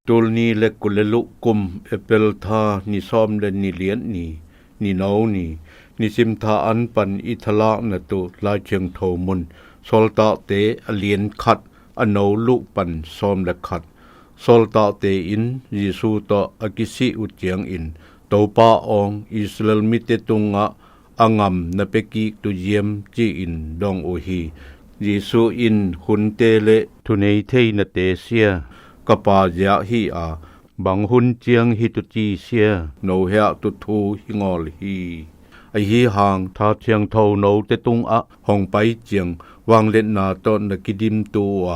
ตุลนีและกุเลลุกุมเอเปลทานิซอมและนิเลียนนี่นาวนี่ซิมทาอันปันอิทลานะตุลาเชียงโทมุนซอลตาเตอเลียนขัดอนาวลุปันซอมและขัดซอลตาเตอินยิสูตาอกิสิอุเจียงอินโตปาองอิสราเอลมิเตตุงะอังมนะเปกิตุเยมจีอินดองโอฮียิสูอินหุนเตเลทุเนเทนะเตเซียกปาญะฮีอาบังหุนเจียงฮิตุจีเซียโนเฮะตุทูฮิงอลฮีไอฮีหางทาเชียงโทโนเตตุงอะหองไปเจียงวางเล่นนาตอนกิดิมตัว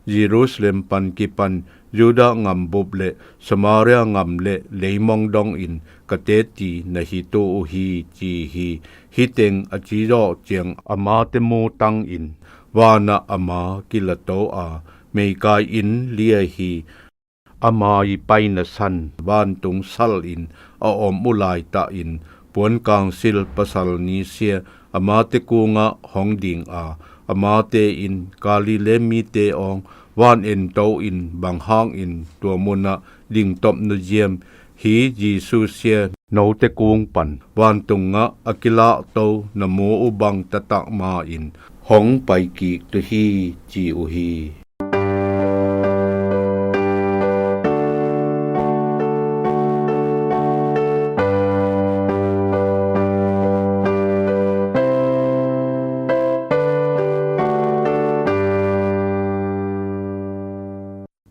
เยรูซาเล็มปันกิปันยูดางำบุบเลสมาเรียงำเลเลยมองดองอินกะเตตีนะฮิโตโอฮีจีฮีฮิเต็งอจิรอเจียงอามาเตโมตังอินวานะอามากิลโตอาเมกายอินเลียฮีอามายิไปนะสันวานตุงซัลอินอาอมอุลายตาอินปวนกางซิลปะซัลนีเซียอามาเตกูงะหองดิงอามาเตอินกาลิเลมีเตองวานเอ็นโตอินบางห้างอินตัวมุนะดิงตบนเจียมฮีจีซูเซียโนเตกูงปันวานตุงงะอากิลาโตนโมอุบังตะตะมาอินหองไปกิตุฮีจีอุฮี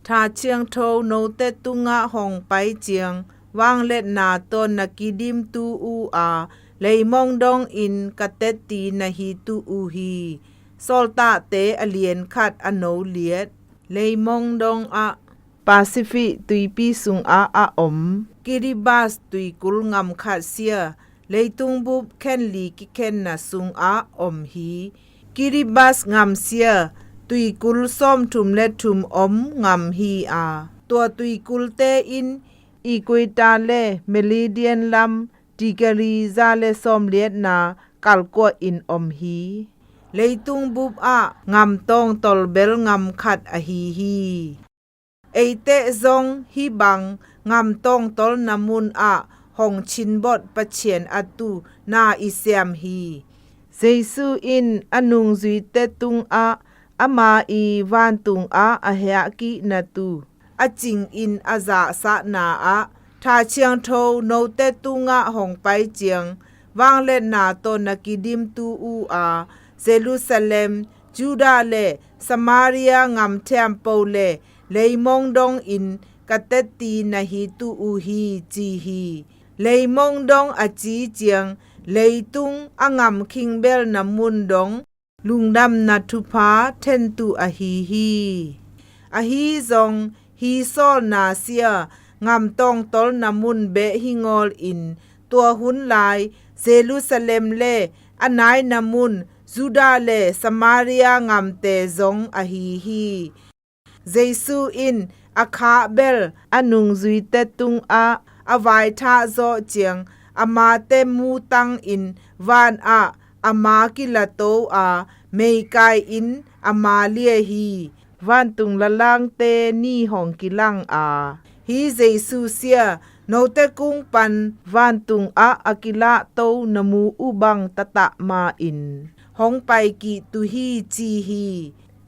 ทาเชียงโทโนเตตุงะหองไปเจียงวางเล็ดนาตนนะกิดิมตูอูอาเลยมองดองอินกะเตตีนะฮีตูอูฮีซอลตาเตอเลียนขัดอโนเลียดเลยมองดองอะปาซิฟิตุยปีสุงอาอมกิริบาสตุยกุลงำขัดเสียเลยตุงบุบแค่นลีกิเคนนะสุงอาอมฮีกิริบาสงำเสียตุยกุลส้มทุมและทุมอมงำฮีอาตัวตุยกุลเตอินอีกวยตาเลเมลิเดียนลัมดิกรีซาเลส้มเลียดนากัลกัวอินอมฮีเลยตุงบุบอะงำตองตอลเบลงำขัดอฮีเอเตซงฮีบังงำตองตอลนามุนอะหองชินบดปะเฉียนอตูนาอิเซียมฮีเซซูอินอนุงซุยเตตุงอะอามาอีวานตุงอาอะเฮะกินะตูอะจิงอินอะซาสะนาอะทาเชียงโทโนเตตุงะหองไปเจียงวางเล่นนาตนกิดิมตูอูอาเยรูซาเล็มจูดาเลสมาเรียงำเทมโปเลเลยมองดองอินกะเตตีนะฮีตูอูฮีจีฮีเลยมองดองอะจีเจียงเลยตุงอะงำคิงเบลนะมุนดองลุงดำนัทุพาเทนตุอะฮีอะฮีซองฮีซอลนาเซียงำตองตอลนามุนเบฮิงอลอินตัวหุนลายเยรูซาเล็มเลอะนายนามุนจูดาเลสมาเรียงำเตซองอะฮีเยซูอินอะคาเบลอะนุงซุยเตตุงอะอะไวทาโซเจียงอะมาเตมูตังอินวานอะอามากิลาโตอาเมกายอินอามาเลียฮีวันตุงละลังเตนี่หองกิลังอาฮีเจซูเซียโนเตกุงปันวันตุงอากิลาโตนมูอุบังตะตะมาอินหองไปกิตุฮีจีฮี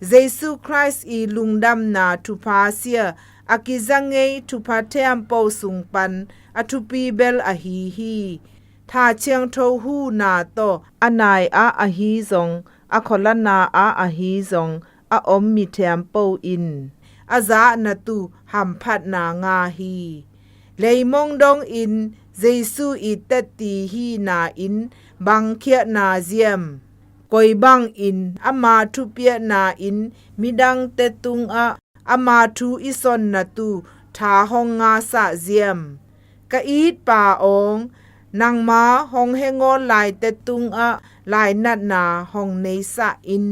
เจซูคริสต์อีลุงดำนาทุพาเซียอากิจังเงทุพาเทมโปสุงปันอทุปีเบลอะฮีทาเชียงโทหูนาโตอนายอะฮีซงอะคอลนาอะฮีซงอะอมมิเทมโปอินอะซานะตูหัมพัดนางาฮีเลยมองดองอินเยซูอีเตตีฮีนาอินบังเคียนาเซียมกอยบังอินอะมาทุเปียนาอินมิดังเตตุงอะมาทูอิซอนนะตูทาหองงาสะเซียมกะอีดปาองนางมาหองเฮงอลายเตตุงลายนัดนาหองเนซะอิน